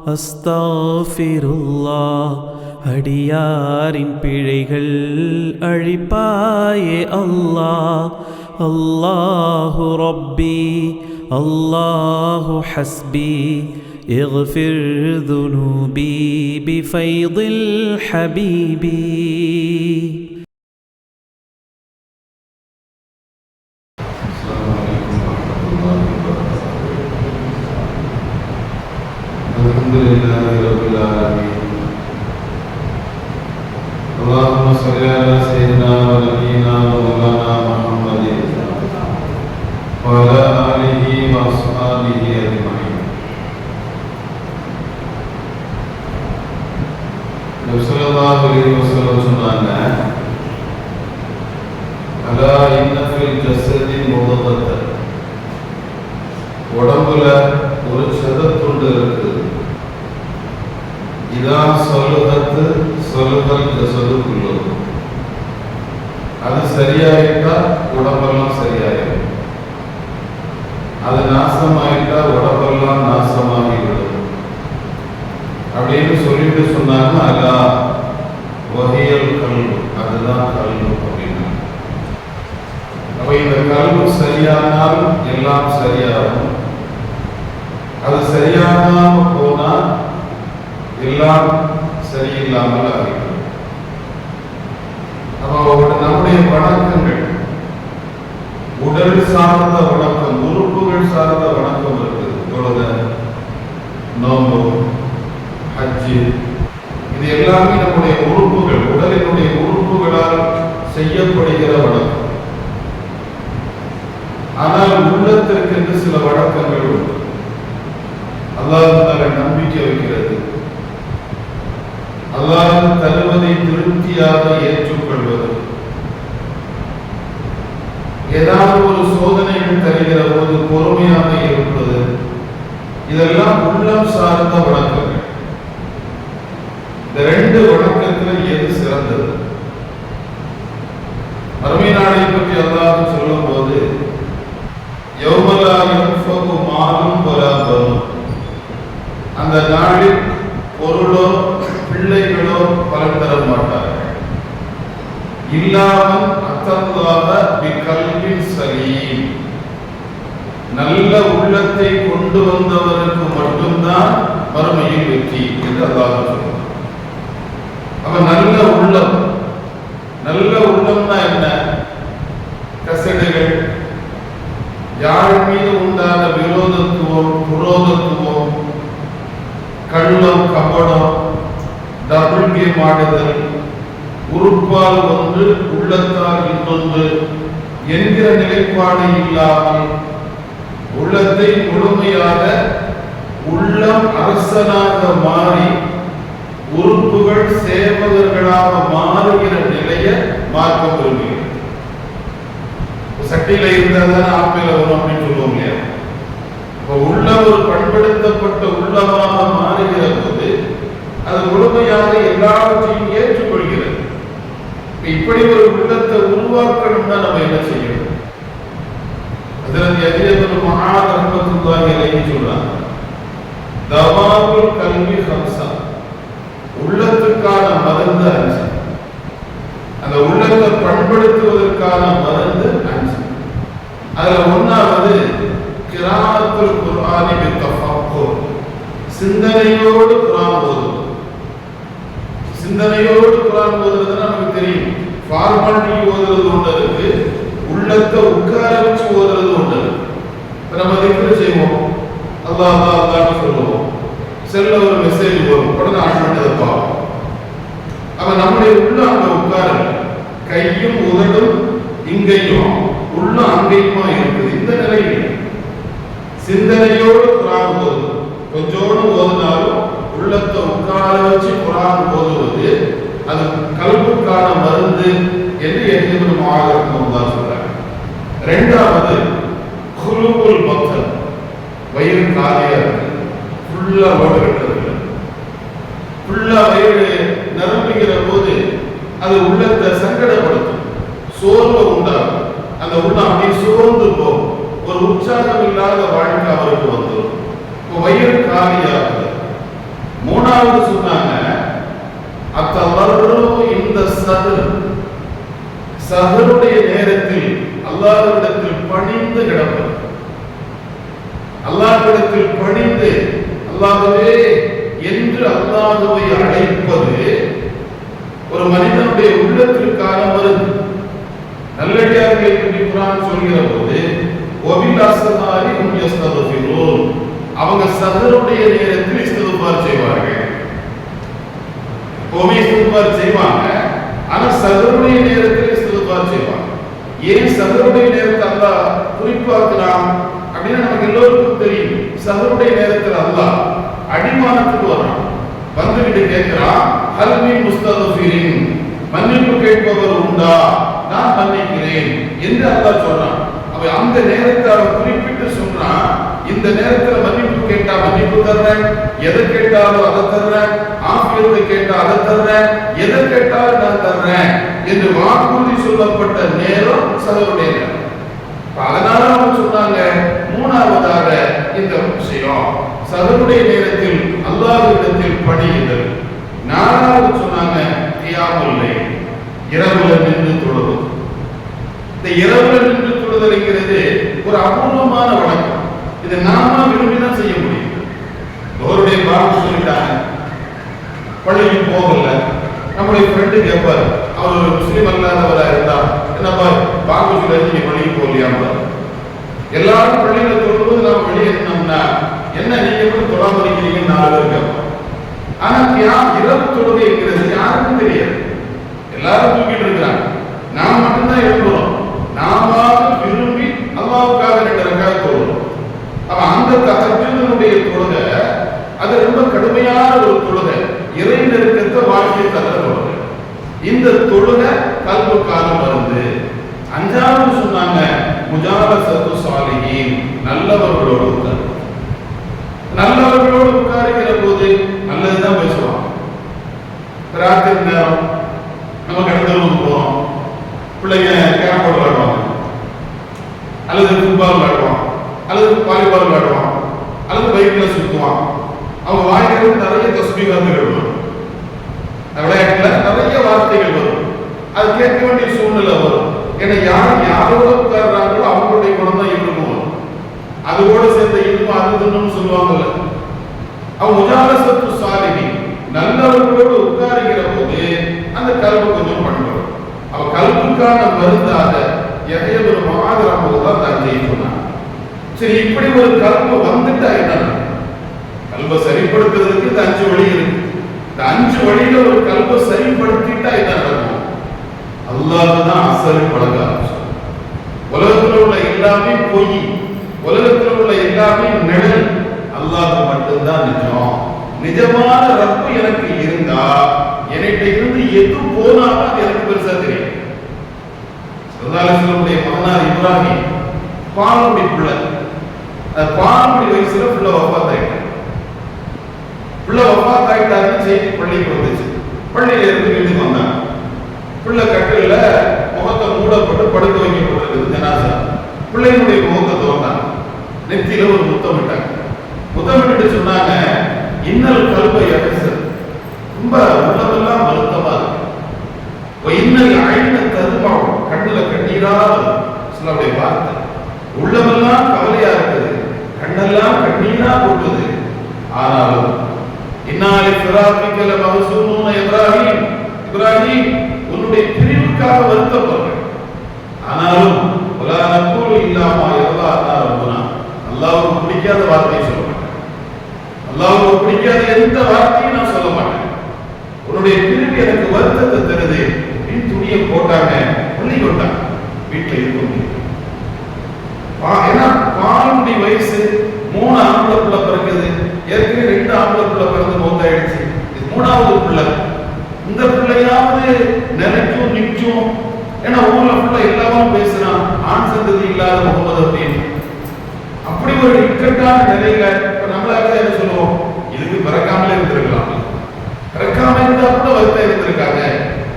அஸ்தாஃபிருல்லாஹ். அடியாரின் பிழைகள் அழிப்பாயே அல்லாஹ். அல்லாஹு ரப்பி அல்லாஹு ஹஸ்பி اغفر ذنوبي بفيض الحبيب. الحمد لله رب العالمين. اللهم صل على سيدنا ونبينا ومولانا محمد وعلى آله وأصحابه أجمعين. நபி ஸல்லல்லாஹு அலைஹி வஸல்லம் சொன்னாங்க, அலா இன்ன ஃபில் ஜஸதி முதகத்தன். உடம்புல ஒரு சதத்துண்டு இருக்குது. இதா சொல்லுகத்து சொல்லுதல் ஜஸதுக்குள்ளது. அது சரியாயிட்டா உடம்பெல்லாம் சரியாயிடும். அது நாசமாயிட்டா உடம்பெல்லாம் நாசமாகிவிடும் அப்படின்னு சொல்லிட்டு சொன்னாங்க. அல்லா வஹியல் கல்பு, அதுதான் கல்பு அப்படின்னா. அப்ப இந்த கல்பு சரியானால் எல்லாம் சரியாகும். அது சரியாகாம போனா எல்லாம் சரியில்லாமல் ஆகிடும். அப்ப நம்முடைய வணக்கங்கள், உடல் சார்ந்த வணக்கம், உறுப்புகள் சார்ந்த வணக்கம் இருக்குது. தொழுகை, நோன்பு, ஹஜ்ஜு, இது எல்லாமே நம்முடைய உறுப்புகள், உடலினுடைய உறுப்புகளால் செய்யப்படுகிற வணக்கம். ஆனால் உள்ளத்திற்கென்று சில வழக்கங்கள் உண்டு. அல்லாஹ்வுடைய நம்பிக்கை வைக்கிறது, அல்லாஹ் தருவதை திருப்தியாக ஏற்றுக்கொள்வது, ஏதாவது ஒரு சோதனைகள் தருகிற போது பொறுமையாக இருப்பது, இதெல்லாம் உள்ளம் சார்ந்த வணக்கங்கள். இந்த ரெண்டு வணக்கத்தில் எது சிறந்தது? மறுமை நாளை பற்றி அல்லாஹ் சொல்லும் போது, யௌமலா யன்ஃபகு மாலும் வலா பனூன், அந்த நாளில் பொருளோ பிள்ளைகளோ பலன் தர மாட்டார்கள். இல்லாமல் அத்தல்லாஹ பிகல்பின் சலீம், நல்ல உள்ளத்தை கொண்டு வந்தவருக்கு மட்டும்தான் மறுமையில் வெற்றி என்று அல்லாஹ் சொல்றார். அப்ப நல்ல உள்ளம், நல்ல உள்ளம்னா என்ன? கசடுகள், யார் மீது உண்டான விரோதத்துவம், புரோதத்துவம், கள்ளம், கபடம், டபுள் கேம் ஆடுதல், உறுப்பால் ஒன்று உள்ளத்தால் இன்னொன்று என்கிற நிலைப்பாடு இல்லாமல் உள்ளத்தை முழுமையாக உள்ளம் அரசனாக மாறி உறுப்புகள் சேவகர்களாக மாறுகிற நிலையை மாற்ற விரும்புகிறது. சட்டியில இருந்தால்தான் ஆப்பிள வரும் அப்படின்னு சொல்லுவோம் இல்லையா? உள்ள ஒரு பண்படுத்தப்பட்ட உள்ளமாக மாறுகிற போது அது முழுமையாக எல்லாவற்றையும் ஏற்றுக்கொள்கிறது. இப்படி ஒரு உள்ளத்தை உருவாக்கணும்னா நம்ம என்ன செய்யணும்? ஹஜ்ரத் யஹ்யா இப்னு முஆத் ரஹ்மத்துல்லாஹி அலைஹி சொல்றாங்க, தவாவுல் கல்வி ஹம்ஸா, உள்ளத்துக்கான மருந்து 5. அந்த உள்ளத்தை பண்படுத்துவதற்கான மருந்து 5. அதுல ஒன்னாவது கிராஅத்துல் குர்ஆனி பித்தஃபக்குர், சிந்தனையோடு குர்ஆன் ஓதுவது. சிந்தனையோடு குர்ஆன் ஓதுறது நமக்கு தெரியும். ஃபார்மாலிட்டி ஓதுறது ஒன்று இருக்கு, உள்ளத்தை உட்கார வச்சு ஓதுறது ஒன்று இருக்கு. நம்ம திக்ர் செய்வோம், அல்லாஹ் அல்லாஹ் அல்லாஹ்னு சொல்லுவோம். செல்ல ஒரு மெசேஜ் வரும், உடனே ஆன் பண்ணதை பார்ப்போம். அப்ப நம்முடைய உள்ள அங்க உட்கார, கையும் உதடும் இங்கேயும் உள்ள அங்கேயுமா இருக்குது. இந்த நிலையில் சிந்தனையோடு குர்ஆன் ஓதுவது, கொஞ்சோடு ஓதுனாலும் உள்ளத்தை உட்கார வச்சு குர்ஆன் ஓதுவது, அது கல்புக்கான மருந்து என்று யஹ்யா இப்னு முஆத் ரஹ்மத்துல்லாஹி சொல்றாங்க. இரண்டாவது குலூபுல் பத்தன், வயிறு காலியா இருக்கு, ஃபுல்லா ஓடுகிறது, ஃபுல்லா வயிறு நிரம்பிக்கிற போது அது உள்ளத்தை சங்கடப்படுத்தும், சோர்வு உண்டாகும். அந்த உள்ளம் அப்படியே சோர்ந்து போகும், ஒரு உற்சாகம் இல்லாத வாழ்க்கை அவருக்கு வந்துடும். வயிறு காலியாகுது. மூணாவது சொன்னாங்க அத்தவரு இந்த சஹருடைய நேரத்தில் அல்லாஹ்விடத்தில் பணிந்து கிடப்பது. அல்லாஹ்விடத்தில் பணிந்து அல்லாஹ்வே என்று அல்லாஹ்வை அழைப்பது ஒரு மனிதனுடைய உள்ளத்திற்கான மருந்து. நல்லடியார்களை பற்றி குர்ஆன் சொல்கிற போது வபில் அஸ்ஹாரி ஹும் யஸ்தக்ஃபிரூன், அவங்க சஹருடைய நேரத்தில் இஸ்திக்பார் செய்வார்கள். இஸ்திக்பார் செய்வாங்க, ஆனா சஹருடைய நேரத்தில் இஸ்திக்பார் செய்வாங்க. ஏன் சஹருடைய நேரத்தை அல்லாஹ் குறிப்பாக்குறான் அப்படின்னு நமக்கு எல்லோருக்கும் தெரியும். சஹருடைய நேரத்தில் அல்லாஹ் அடிமானத்துக்கு வரான், வந்துகிட்டு கேட்கிறான், ஹல் மின் முஸ்தக்ஃபிரின், மன்னிப்பு கேட்பவர் உண்டா, நான் மன்னிக்கிறேன் என்று அல்லாஹ் சொல்றான். அவ அந்த நேரத்தை அவன் குறிப்பிட்டு சொல்றான், இந்த நேரத்தில் மன்னிப்பு கேட்டா மன்னிப்பு தர்றேன், எதை கேட்டாலும் அதை தர்றேன், ஆஃபியத்தை கேட்டா அதை தர்றேன், எதை கேட்டாலும் நான் தர்றேன் என்று வாக்குறுதி சொல்லப்பட்ட நேரம் சஹருடைய நேரம். அதனால அவங்க சொன்னாங்க மூணாவதாக இந்த விஷயம் சஹருடைய நேரத்தில் அல்லாஹ்விடத்தில் பணியுதல். நாலாவது சொன்னாங்க கியாமுல் லைல், இரவுல நின்று தொழுவது. இந்த இரவுல நின்று தொழுதல்ங்கிறது ஒரு அபூர்வமான வழக்கம். இதை நாம விரும்பிதான் செய்ய முடியும். அவருடைய பாபு சொல்லிட்டாங்க, பள்ளிக்கு போகல, நம்முடைய ஃப்ரெண்டு கேட்பாரு, அவர் ஒரு முஸ்லீம் அல்லாதவரா இருந்தா என்னப்பா பாபு சொல்லி நீங்க பள்ளிக்கு போகலையாம்பா. எல்லாரும் பள்ளியில தொழும்போது நாம வெளியே இருந்தோம்னா என்ன நீங்க எப்படி தொழாம இருக்கிறீங்கன்னு 4 பேர் கேட்போம். ஆனா இரவு தொழுகைங்கிறது யாருக்கும் தெரியாது. எல்லாரும் தூக்கிட்டு இருக்கிறாங்க, நாம் மட்டும்தான் எழுப்புறோம். நாம விரும்பி அல்லாஹ்வுக்காக 2 ரக்காத் தொழுகிறோம். அப்ப அந்த தஹஜ்ஜுடைய தொழுகை அது ரொம்ப கடுமையான ஒரு தொழுகை, இறை நெருக்கத்தை வாழ்க்கை தர தொழுகை. இந்த தொழுகை கல்புக்கான மருந்து. அஞ்சாவது சொன்னாங்க முஜாலசத்து சாலிஹீன், நல்லவர்களோடு உட்கார். நல்லவர்களோடு உட்காருகிற போது நல்லதுதான் பேசுவான். ராத்திரி நேரம் நம்ம கடத்தலுக்கு போறோம், பிள்ளைங்க கேரம் போர்டு விளையாடுவாங்க, அல்லது ஃபுட்பால் விளையாடுவான், அல்லது வாலிபால் விளையாடுவான், அல்லது பைக்ல சுத்துவான். அவங்க வாய்க்கிறது நிறைய தஸ்பீஹாத்துகள் வரும், விளையாட்டுல நிறைய வார்த்தைகள் வரும். அது கேட்க வேண்டிய சூழ்நிலை வரும். ஏன்னா யாரோட உட்கார்றாங்களோ அவங்களுடைய குணம் தான் இவருக்கும் வரும். அதோட சேர்ந்த இதுவும் அதுன்னு சொல்லுவாங்கல்ல. அவங்க முஜாலசத்து சாலிஹீன், நல்லவர்களோடு உட்காருகிற போது அந்த கல்வி கொஞ்சம் பண்ணுறோம். அவ கல்விக்கான மருந்தாக எதைய ஒரு மகாதிராமதான் தான் செய்யணும். சரி, இப்படி ஒரு கல்வி வந்துட்டா என்ன? கல்வை சரிப்படுத்துறதுக்கு இந்த 5 வழி இருக்கு. இந்த 5 வழியில ஒரு கல்வை சரிப்படுத்திட்டா என்ன நடக்கும்? அல்லாஹ் தான் அசல் பழக ஆரம்பிச்சு. உலகத்தில் உள்ள எல்லாமே பொய், உலகத்தில் உள்ள எல்லாமே நிழல், அல்லாஹ் மட்டும்தான் நிஜம். நிஜமான ரப்பு எனக்கு இருந்தா என்கிட்ட இருந்து எது போனாலும் அது எனக்கு பெருசா தெரியும். சல்லல்லாஹு மகனார் இப்ராஹிம் பால்குடி பிள்ளை, பால்குடி வயசுல பிள்ளை வஃபாத்தாயிட்டார். பிள்ளை வஃபாத்தாயிட்டாருன்னு செய்தி பள்ளிக்கு வந்துச்சு. பள்ளியில இருந்து வீட்டுக்கு வந்தாங்க. பிள்ளை கட்டில முகத்தை மூடப்பட்டு படுக்க வைக்கப்பட்டிருக்குது ஜனாசா. பிள்ளையினுடைய முகத்தை திறந்தாங்க, நெத்தியில ஒரு முத்தமிட்டாங்க. முத்தமிட்டு சொன்னாங்க, இன்னல் கல்வை அரசு ரொம்ப உள்ளதெல்லாம் வருத்தமா இருக்கு. இன்னல் அழிந்த தருமாவும் கண்ணுல கண்ணீரா சிலருடைய வார்த்தை. உள்ளமெல்லாம் கவலையா இருக்குது, கண்ணெல்லாம் கண்ணீரா போட்டுது. ஆனாலும் இன்னாலி ஃபிராகிக்கல மஹ்சூனூன இப்ராஹிம், இப்ராஹிம் உன்னுடைய பிரிவுக்காக வருத்தப்படுறேன். ஆனாலும் வலா நகூலு இல்லா மா யர்தா ரப்புனா, அல்லாஹ்வுக்கு பிடிக்காத வார்த்தையை சொல்ல மாட்டேன், அல்லாஹ்வுக்கு பிடிக்காத எந்த வார்த்தையும் நான் சொல்ல மாட்டேன். உன்னுடைய பிரிவு எனக்கு வருத்தத்தை தருது. துணியை போட்டாங்க, புள்ளி கொட்டாங்க, வீட்டில் இருக்க முடியும். ஏன்னா பால்குடி வயசு 3 ஆம்பளை பிள்ளை பிறக்குது. ஏற்கனவே 2 ஆம்பளை பிள்ளை பிறந்து மௌத்தாயிடுச்சு. இது 3வது பிள்ளை. இந்த பிள்ளையாவது நினைக்கும் நிற்கும். ஏன்னா ஊர்ல பிள்ளை எல்லாரும் பேசுறான், ஆண் சந்ததி இல்லாத முகமது அப்படின்னு. அப்படி ஒரு இக்கட்டான நிலையில நம்மளால என்ன சொல்லுவோம், இதுக்கு பிறக்காமலே இருந்திருக்கலாம். பிறக்காம இருந்தா கூட வருத்தம் இருந்திருக்காங்க,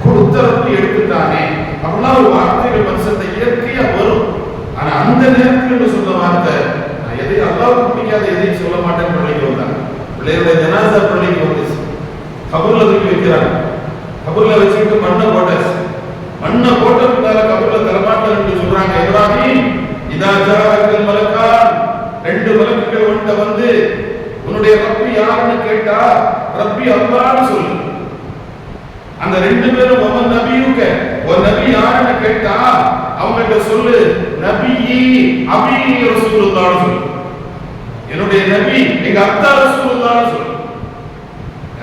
கொடுத்தரப்பு எடுத்துட்டானே அப்படிலாம் ஒரு வார்த்தைகள் மனுஷத்தை இயற்கையா வரும். ஆனா அந்த நேரத்தில் சொல்ல வார்த்தை, நான் எதையும் அல்லாஹ்வுக்கு பிடிக்காத எதையும் சொல்ல மாட்டேன்னு பள்ளிக்கு வந்தாங்க. பிள்ளையோட ஜனாசா பள்ளிக்கு வந்துச்சு. கபர்ல தூக்கி வைக்கிறாங்க. கபர்ல வச்சுக்கிட்டு மண்ணை போட்ட பின்னால கபர்ல தரமாட்டேன் என்று சொல்றாங்க. இப்ராஹிம் இதா ஜாஅக்கல் மலக்கான், ரெண்டு மலக்குகள் உன்கிட்ட வந்து உன்னுடைய ரப்பி யாருன்னு கேட்டா ரப்பி அல்லாஹ்னு சொல்லு. அந்த ரெண்டு பேரும் ஒமன் நபியுக்க, ஒரு நபி யாருன்னு கேட்டா அவங்கள்ட்ட சொல்லு நபியி அபி ரசூலுல்லாஹ் சொல்லு. என்னுடைய நபி எங்க அத்தா ரசூலுல்லாஹ் சொல்லு.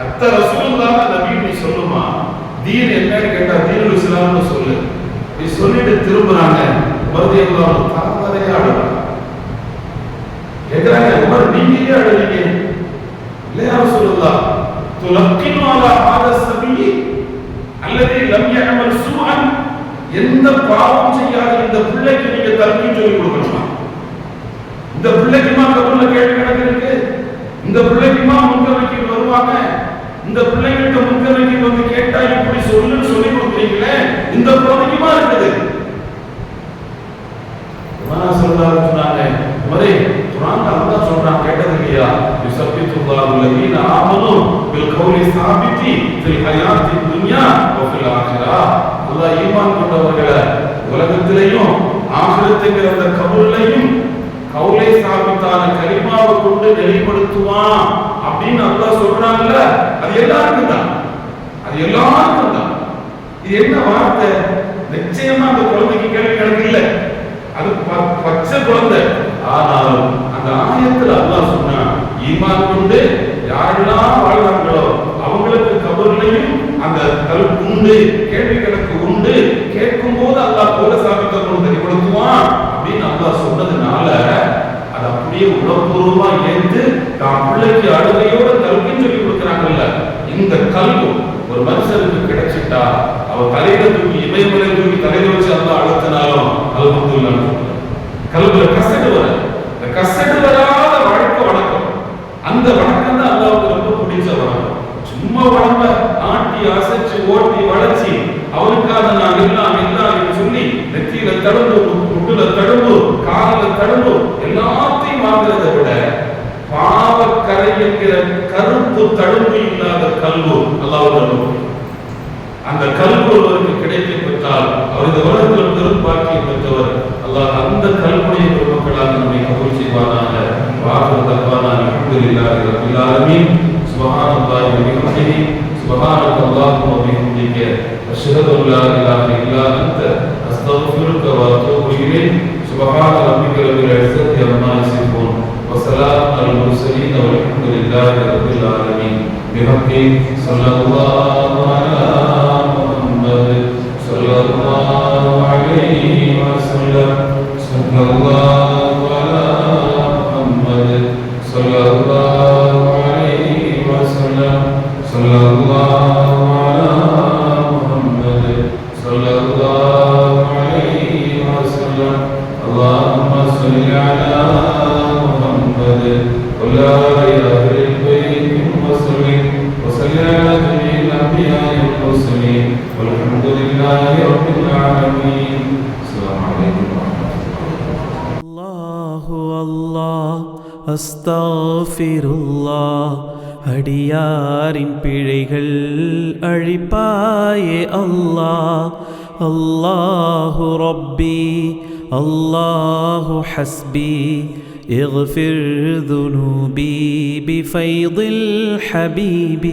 அத்தா ரசூலுல்லாஹ் நபி நீ சொல்லுமா. தீன் என்னன்னு கேட்டா தீனுல் இஸ்லாம்னு சொல்லு. நீ சொல்லிட்டு திரும்புறாங்க. மறுபடியும் தாமரையா ஆடுறாங்க. கேட்கிறாங்க, உமர் நீங்க ஏன் ஆடுறீங்க? இல்லையா ரசூலுல்லாஹ் துலக்கினு அலா ஹாதா சபி அல்லதி லம் யஅமல் சூஅன், எந்த பாவம் செய்யாத இந்த பிள்ளைக்கு நீங்க தல்கீன் சொல்லி கொடுக்கணுமா? இந்த பிள்ளைக்குமா கபர்ல கேள்வி கணக்கு இருக்கு? இந்த பிள்ளைக்குமா முன்கவைக்கு வருவாங்க? இந்த பிள்ளைகிட்ட முன்கவைக்கு வந்து கேட்டா இப்படி சொல்லுன்னு சொல்லி கொடுக்குறீங்களே, இந்த குழந்தைக்குமா இருக்குது? சொன்னாங்க மரே குர்ஆன் அல்லாஹ் சொல்றான், கேட்டது இல்லையா? யுஸப்பித்துல்லாஹு அல்லதீன ஆமனு பில் கௌலி ஸாபிதி ஃபில் ஹயாத்தி துன்யா வ ஃபில் ஆখিরাহ. அல்லாஹ் ஈமான் கொண்டவர்களை உலகத்திலேயும் ஆখিরাத்தின் அந்த கபூலையும் கௌலை சாபித்தான கலிமாவை கொண்டு நிலைப்படுத்துவான் அப்படின்னு அல்லாஹ் சொல்றாங்கல்ல. அது எல்லாருக்கும் தான், அது எல்லாருக்கும் தான். இது என்ன வார்த்தை? நிச்சயமா அந்த குழந்தைக்கு கேள்வி கணக்கு இல்லை, அது பச்சை குழந்தை. ஆனாலும் அந்த ஆயத்துல அல்லாஹ் சொன்னா ஈமான் கொண்டு யாரெல்லாம் வாழ்றாங்களோ அவங்களுக்கு கபர்லையும் அந்த கல்வி உண்டு, கேள்வி கணக்கு உண்டு. கேட்கும் போது அல்லாஹ் போல சாபித்த கொண்டு தெளிவுபடுத்துவான் அப்படின்னு அல்லாஹ் சொன்னதுனால அது அப்படியே உணர்வுபூர்வமா ஏற்று தான் பிள்ளைக்கு அழுகையோட கல்வின்னு சொல்லி கொடுக்குறாங்கல்ல. இந்த கல்வி ஒரு மனுஷனுக்கு கிடைச்சிட்டா அவர் தலையில தூக்கி இமயமலை தூக்கி தலையில வச்சு அல்லாஹ் அழுத்தினாலும் அல்ஹம்துலில்லாஹ். கல்வில கசடு வர, இந்த கசடு வராத வழக்க வணக்கம், அந்த வணக்கம் தான் அல்லாஹ்வுக்கு ரொம்ப பிடிச்ச வணக்கம். சும்மா உடம்ப ஆட்டி அசைச்சு ஓட்டி வளைச்சி அவருக்காக நான் எல்லாம் சொல்லி நெத்தியில தடும்பு, முட்டுல தடும்பு, காலில தடும்பு எல்லாத்தையும் வாங்குறதை விட பாவக்கரை என்கிற கருப்பு தடும்பு இல்லாத கல்வு அல்லாஹ்வுக்கு, அந்த கல்வி ஒருவருக்கு கிடைக்க பெற்றால் அவர் இந்த உலகத்தில் பெரும்பாக்கியம் பெற்றவர். அல்லாஹ் அந்த கல்வியை பெருமக்களாக நம்மை கபூல் செய்வானாக. வாஹிரு தஅவானா அல்ஹம்துலில்லாஹி ரப்பில் ஆலமீன். சுப்ஹானல்லாஹி வ பிஹம்திஹி சுப்ஹானக அல்லாஹும்ம வ பிஹம்திக அஷ்ஹது அன் லா இலாஹா இல்லா அன்த அஸ்தக்ஃபிருக வ அத்தூபு இலைக். சுப்ஹான ரப்பிக ரப்பில் இஸ்ஸத்தி அம்மா யசிஃபூன் வ ஸலாமுன் அலல் முர்ஸலீன் வல்ஹம்துலில்லாஹி ரப்பில் ஆலமீன். பிஹம்தி ஸல்லல்லாஹு அலா sallallahu alaihi wasallam sallallahu ala Muhammad sallallahu alaihi wasallam sallallahu ala Muhammad sallallahu alaihi wasallam. Allahumma salli ala Muhammad wa ala ahli baiti wa sallim wa salli ala jami'il anbiya'i wal mursalin walhamdulillahi rabbil alamin. Assalamu alaikum warahmatullahi. அல்லாஹு அல்லாஹ் அஸ்தக்ஃபிருல்லாஹ். அடியாரின் பிழைகள் அழிப்பாயே அல்லாஹ். அல்லாஹு ரப்பி அல்லாஹு ஹஸ்பி اغفر ذنوبي بفيض الحبيب.